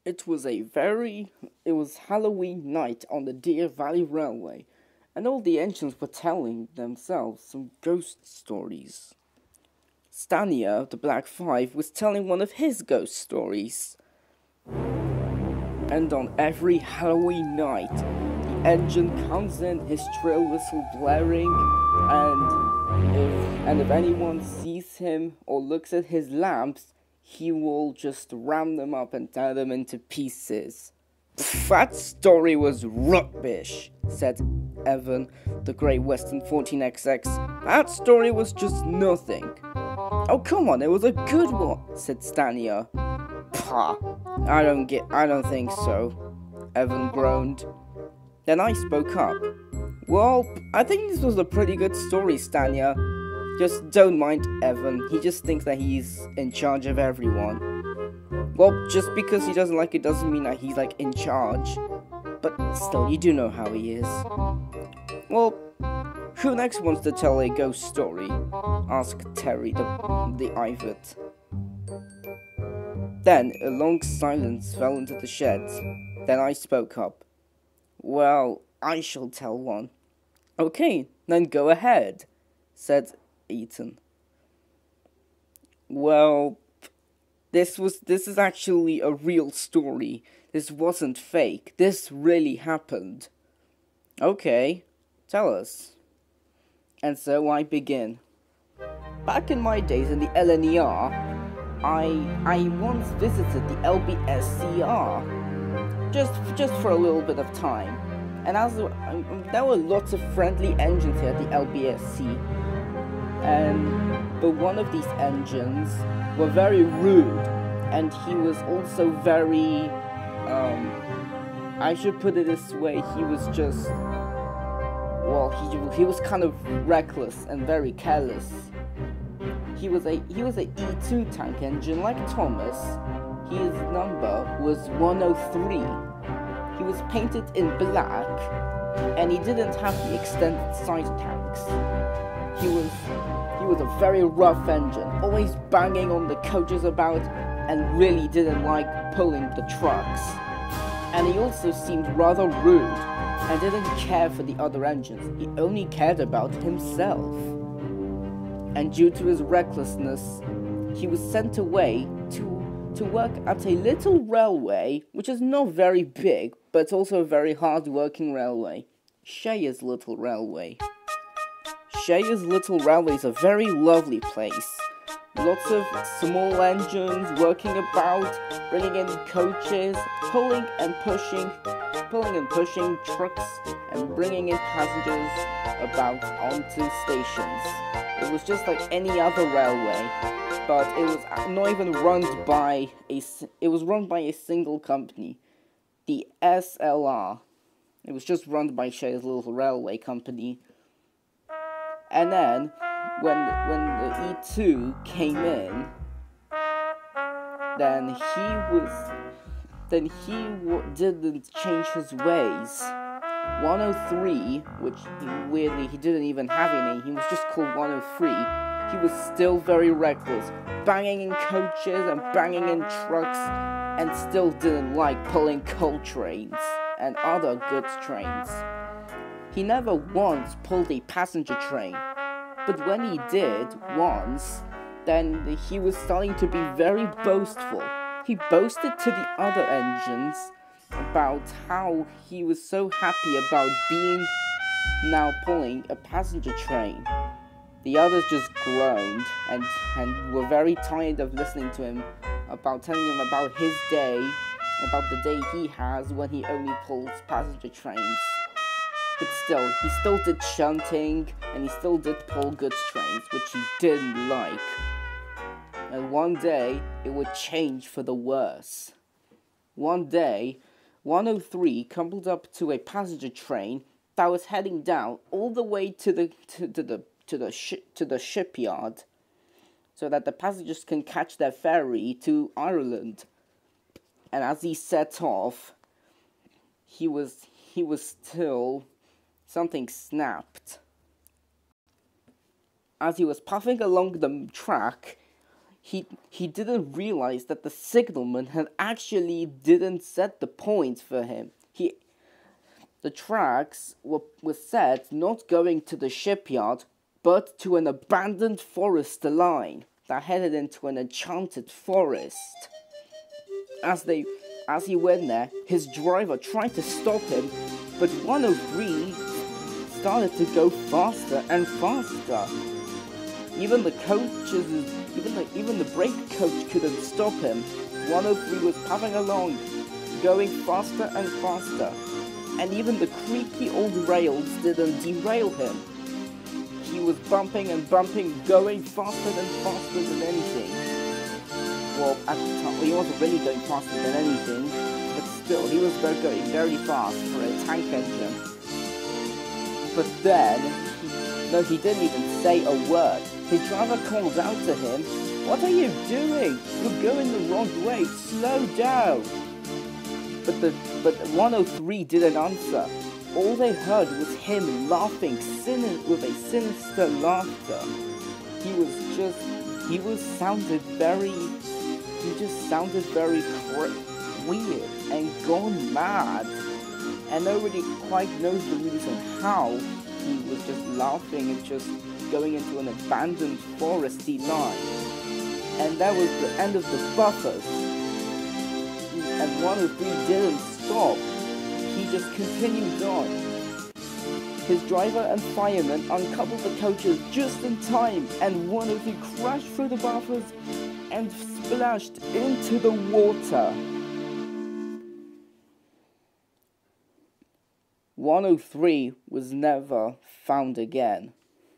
It was Halloween night on the Deer Valley Railway, and all the engines were telling themselves some ghost stories. Stania, the Black Five, was telling one of his ghost stories. And on every Halloween night, the engine comes in, his trail whistle blaring, and if anyone sees him or looks at his lamps, he will just ram them up and tear them into pieces. That story was rubbish, said Evan, the Great Western 14XX. That story was just nothing. Oh, come on, it was a good one, said Stania. Pah, I don't think so, Evan groaned. Then I spoke up. Well, I think this was a pretty good story, Stania. Just don't mind Evan, he just thinks that he's in charge of everyone. Well, just because he doesn't like it doesn't mean that he's, in charge. But still, you do know how he is. Well, who next wants to tell a ghost story? Asked Terry, the Ivet. Then a long silence fell into the shed. Then I spoke up. Well, I shall tell one. Okay, then go ahead, said Ethan. Well, this is actually a real story. This wasn't fake. This really happened. Okay, tell us. And so I begin. Back in my days in the LNER, I once visited the LBSCR just for a little bit of time. And there were lots of friendly engines here at the LBSC. But one of these engines were very rude, and he was also very, I should put it this way, he was just, well, he was kind of reckless and very careless. He was a E2 tank engine like Thomas. His number was 103. He was painted in black, and he didn't have the extended side tanks. He was a very rough engine, always banging on the coaches about, and really didn't like pulling the trucks. And he also seemed rather rude, and didn't care for the other engines. He only cared about himself. And due to his recklessness, he was sent away to work at a little railway, which is not very big, but it's also a very hard-working railway. Sheya's Little Railway. Sheya's Little Railway is a very lovely place. Lots of small engines working about, bringing in coaches, pulling and pushing trucks, and bringing in passengers about onto stations. It was just like any other railway, but it was not even run by it was run by a single company, the SLR. It was just run by Sheya's Little Railway Company. And then, when the E2 came in, then he didn't change his ways. 103, which he didn't even have any, he was just called 103. He was still very reckless, banging in coaches and banging in trucks, and still didn't like pulling coal trains and other goods trains. He never once pulled a passenger train, but when he did once, then he was starting to be very boastful. He boasted to the other engines about how he was so happy about being now pulling a passenger train. The others just groaned and were very tired of listening to him, about telling him about his day, about the day he has when he only pulls passenger trains. But still, he still did shunting, and he still did pull goods trains, which he didn't like. And one day, it would change for the worse. One day, 103 coupled up to a passenger train that was heading down all the way to the shipyard, so that the passengers can catch their ferry to Ireland. And as he set off, he was still, something snapped. As he was puffing along the track, he didn't realize that the signalman had actually didn't set the points for him. The tracks were set not going to the shipyard, but to an abandoned forest line that headed into an enchanted forest. As he went there, his driver tried to stop him, but 103 started to go faster and faster. Even the brake coach couldn't stop him. 103 was puffing along, going faster and faster. And even the creaky old rails didn't derail him. He was bumping and bumping, going faster and faster than anything. Well, at the time, he wasn't really going faster than anything, but still, he was going very fast for a tank engine. But then, he didn't even say a word. His driver called out to him, "What are you doing? You're going the wrong way, slow down." But 103 didn't answer. All they heard was him laughing with a sinister laughter. He just sounded very weird and gone mad. And nobody quite knows the reason how he was just laughing and just going into an abandoned foresty line. And that was the end of the buffers. And 103 didn't stop. He just continued on. His driver and fireman uncoupled the coaches just in time, and 103 crashed through the buffers and splashed into the water. 103 was never found again.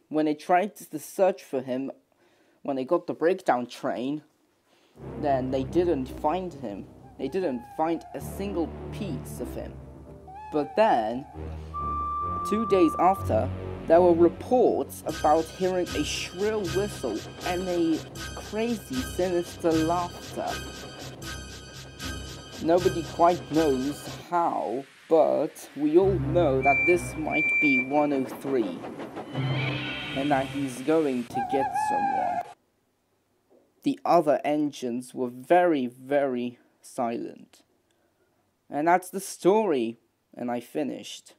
When they tried to search for him, when they got the breakdown train, then they didn't find him. They didn't find a single piece of him. But then, 2 days after, there were reports about hearing a shrill whistle and a crazy, sinister laughter. Nobody quite knows how, but we all know that this might be 103, and that he's going to get someone. The other engines were very, very silent. And that's the story, and I finished.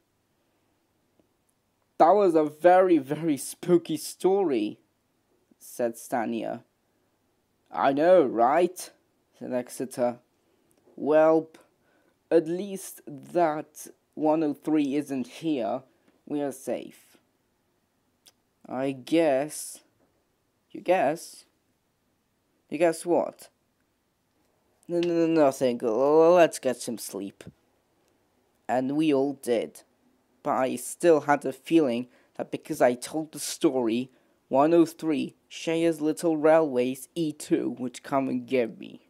"That was a very, very spooky story," said Stania. "I know, right?" said Exeter. "Well, at least that 103 isn't here. We are safe." "I guess." "You guess?" "You guess what?" Nothing. Let's get some sleep." And we all did. But I still had a feeling that because I told the story, 103, Sheya's Little Railways E2 would come and get me.